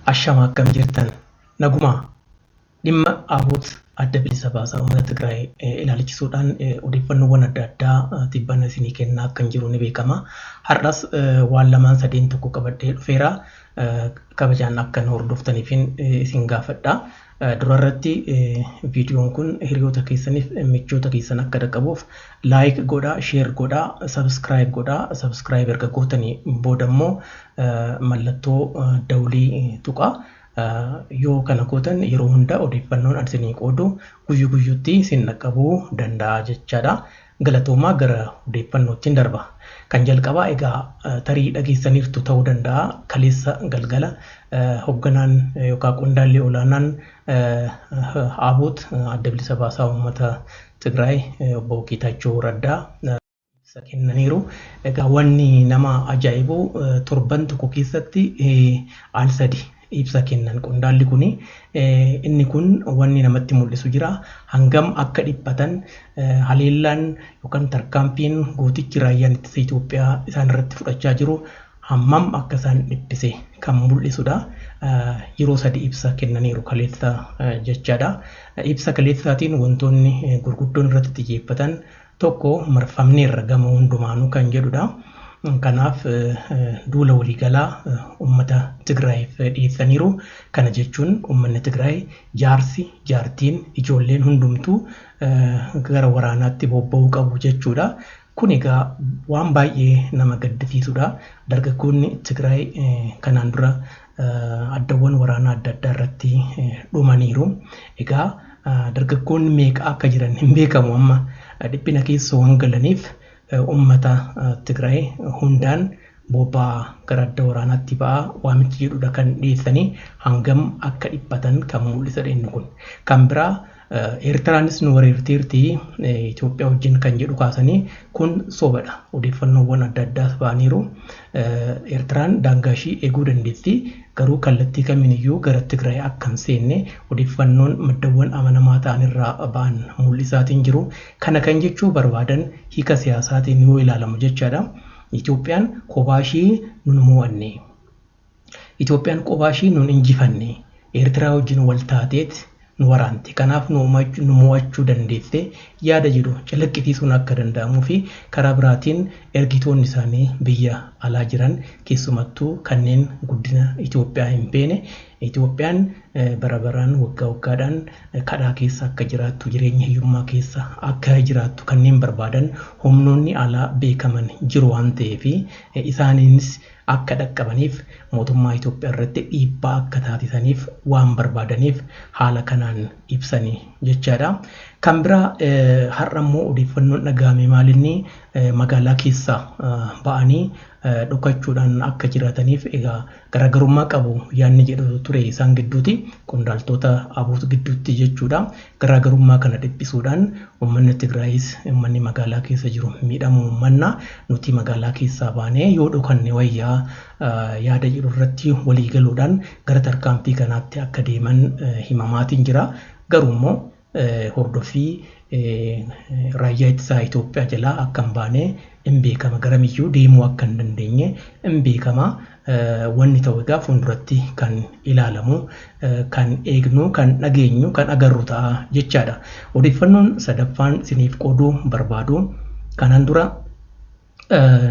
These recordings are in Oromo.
Ashama akkam jirtan naguma dhimma Abuut adda bilisa baasaa uummata Tigraay ilaalchisuudhaan odeeffannoowwan adda addaa tibbanna isinii kennaa kan jiru ni beekama. Har'as waan lamaan sadeen tokko qabadhee dhufeera. Kabajaan akkan hordoftaniifin isin gaafadha. Durarratti viidiyoon kun hiriyoota keessaniif michoota keessan akka dhaqqabuuf laayik godhaa, sheer godhaa, sabskiraayib godhaa. Sabskiraayib erga gootanii boodammoo mallattoo dawulii tuqaa. Yoo kana gootan yeroo hunda odeeffannoon isinii qoodu guyyu guyyuutti isin dhaqqabuu danda'a jechaadha. Galatoomaa gara odeeffannootti darba. Kan jalqabaa egaa tarii dhageessaniirtu ta'uu danda'a. Kaleessa galgala hoogganaan yookaan qondaalli olaanaan Abuut adda bilisa baasaa uummata Tigraay obbo Geetaachoo Raddaa ibsa kennaniiru. Egaa wanni nama ajaa'ibu torban tokko keessatti al sadi ibsa kennan qondaalli kuni. Inni kun wanni namatti mul'isu jira. Hangam akka dhiphatan haleellaan yookaan tarkaanfiin gootichi raayyaan ittisa Itoophiyaa isaan irratti fudhachaa jiru hammam akka isaan dhiphise kan mul'isudha. Yeroo sadi ibsa kennaniiru kaleessa jechaadha. Ibsa kaleessaatiin wantoonni gurguddoon irratti xiyyeeffatan tokko marfamneerra gama hundumaanuu kan jedhudha. Kanaaf duula waliigalaa uummata Tigraayiif dhiyeessaniiru. Kana jechuun uummanni Tigraay jaarsi, jaartiin, ijoolleen hundumtuu gara waraanaatti bobba'uu qabu jechuudha. Kun egaa waan baay'ee nama gaddisiisudha. Dargaggoonni Tigraay kanaan dura addawwan waraanaa adda addaa irratti dhumaniiru. Egaa dargaggoonni meeqa akka jiran hin beekamu amma dhiphina keessa waan galaniif uummata Tigraay hundaan bobba'aa gara adda waraanaatti ba'aa waamichi jedhudha kan dhiyeessanii hangam akka dhiphatan kan mul'isadha inni kun. Kan biraa Eertiraanis nu wareerteerti Itoophiyaa wajjin kan jedhu kaasanii kun sobadha. Odeeffannoowwan adda addaas ba'aniiru. Eertiraan daangaa ishii eeguu dandeessi. Garuu kallattii kamiiniyyuu gara Tigraay akka hin seenne odeeffannoon maddawwan amanamaa ta'an irraa ba'an mul'isaatiin jiru. Kana kan jechuu barbaadan hiika siyaasaatiin yoo ilaalamu jechaadha. Itoophiyaan kophaa ishii nun mo'anne. Itoophiyaan kophaa ishii nun injifanne. Eertiraa wajjin wal taateet nu waraanti. Kanaaf nu mo'achuu dandeesse yaada jedhu calaqqisiisuun akka danda'amuu fi karaa biraatiin ergitoonni isaanii biyya alaa jiran keessumattuu kanneen guddina Itoophiyaa hin beekne Itoophiyaan bara baraan waggaa waggaadhaan kadhaa keessa akka jiraattu, jireenya hiyyummaa keessa akka jiraattu kanneen barbaadan humnoonni alaa beekaman jiru waan ta'eef isaaniinis akka dhaqqabaniif mootummaa Itoophiyaa irratti dhiibbaa akka taasisaniif waan barbaadaniif haala kanaan ibsanii jechaadha. Kan biraa har'a immoo odeeffannoon dhagahame maalinni magaalaa keessaa ba'anii dhokachuudhaan akka jiraataniif egaa garaagarummaa qabu yaadni jedhu ture isaan gidduuti qondaaltota Abuut gidduutti jechuudha. Garaagarummaa kana dhiphisuudhaan uummanni Tigraayis uummanni magaalaa keessa jiru miidhamuu manna nuti magaalaa keessaa baanee yoo dhokanne wayyaa yaada jedhu irratti walii galuudhaan gara tarkaanfii kanaatti akka deeman himamaatiin jira. Garuu immoo hordoffii raayyaa ittisaa Itoophiyaa jalaa akka hin baane hin beekama. Garamiyyuu deemuu akka hin dandeenye hin beekama. Wanni ta'u egaa fuulduratti kan ilaalamu, kan eegnu, kan dhageenyu, kan agarru ta'a jechaadha. Odeeffannoon sadaffaan isiniif qooduu barbaadu kanaan dura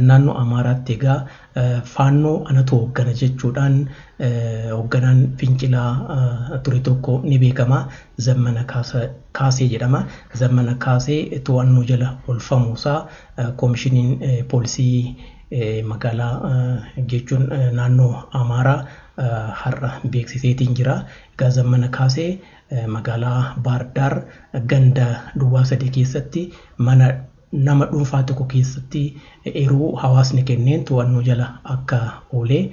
naannoo Amaaraatti egaa faannoo anatu hooggana jechuudhaan hoogganaan fincilaa ture tokko ni beekama. Zammana Kaasee jedhama. Zammana Kaasee to'annoo jala oolfamuusaa koomishiniin poolisii magaalaa jechuun naannoo Amaaraa har'a beeksiseetiin jira. Egaa Zammana Kaasee magaalaa Baardaar ganda Duwwaa 3 keessatti mana nama dhuunfaa tokko keessatti eeruu hawaasni kenneen to'annoo jala akka oolee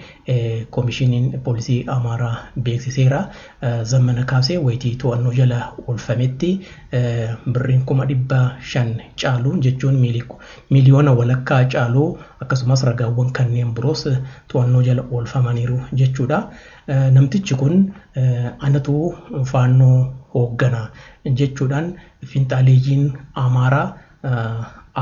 koomishiniin poolisii Amaaraa beeksiseera. Zammana Kaasee wayitii to'annoo jala oolfametti birriin 500,000 caalu jechuun miliyoona walakkaa caalu akkasumas ragaawwan kanneen biroos to'annoo jala oolfamaniiru jechuudha. Namtichi kun anatu faannoo hooggana jechuudhaan finxaaleeyyiin Amaaraa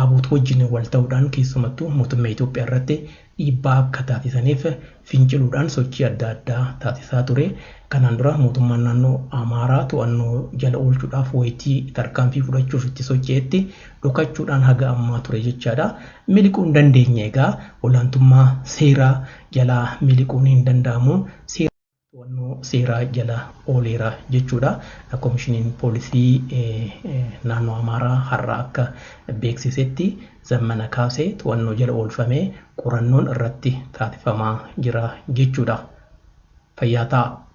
Abuut wajjin wal ta'uudhaan keessumattuu mootummaa Itoophiyaa irratti dhiibbaa akka taasisaniif finciluudhaan sochii adda addaa taasisaa ture. Kanaan dura mootummaan naannoo Amaaraa to'annoo jala oolchuudhaaf wayitii tarkaanfii fudhachuuf itti socho'etti dhokachuudhaan haga ammaa ture jechaadha. Miliquu hin dandeenye egaa olaantummaa seeraa jalaa miliquun hin danda'amu. To'annoo seeraa jala ooleera jechuudha. Koomishiniin poolisii naannoo Amaaraa har'a akka beeksisetti Zammana Kaasee to'annoo jala oolfamee qorannoon irratti taasifamaa jira jechuudha. Fayyaa ta'a.